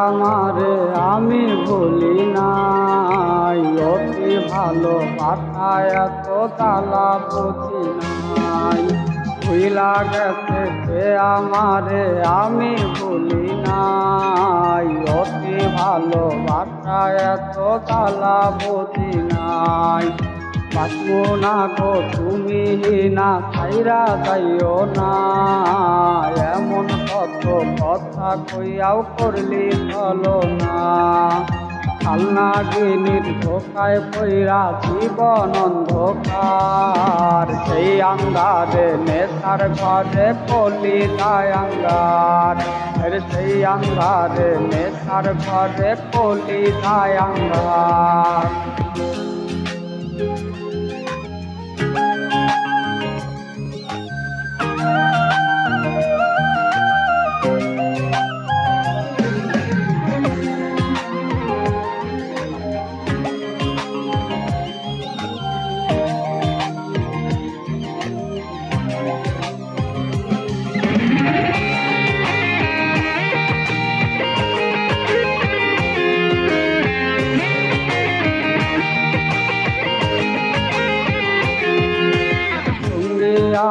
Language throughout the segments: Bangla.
আমারে আমি ভুলি নাই, অতি ভালোবাসায় এত জ্বালা বুঝি নাই। ভুইলা গেছে সে আমারে আমি ভুলি নাই, অতি ভালোবাসায় এত জ্বালা বুঝি নাই। বাঁচবো না গো তুমি না ছাইরা যাইও না, এমন কত কথা কইয়াও করলি চলো না। কালনাগিনীর ধোকায় পইরা জীবন অন্ধকার, সেই আন্ধারে নেশার ঘরে পলি যায় আন্ধার। সেই আন্ধারে নেশার ঘরে পলি যায় আন্ধার।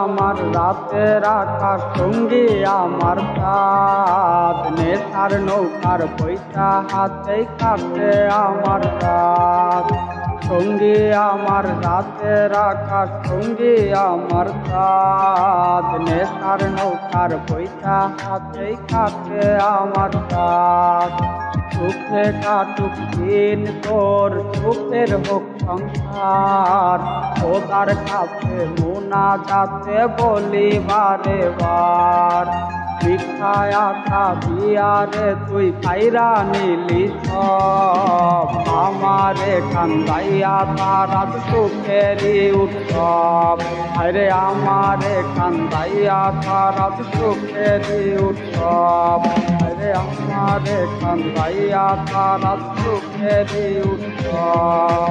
আমার রাতের আকাশ, সঙ্গী আমার রাত, নেশার নৌকার পয়সা হাতে কাটে আমার রাত। সঙ্গী আমার রাতের আকাশ, সঙ্গী আমার রাত, নেশার নৌকার পয়সা হাতে কাটে আমার রাত। সুখে কাটুক দিন তোর, সুখের হোক সংসার, খোদার কাছে মুনাজাতে বলি বারে বার। ভিক্ষায় আসা বিয়ারে তুই খাইরা নিলি সব, আমারে কান্দাইয়া তারা সুখেরই উৎসব। আরে আমারে কান্দাইয়া তারা সুখেরই উৎসব। আরে আমারে কান্দাইয়া তারা সুখেরই উৎসব।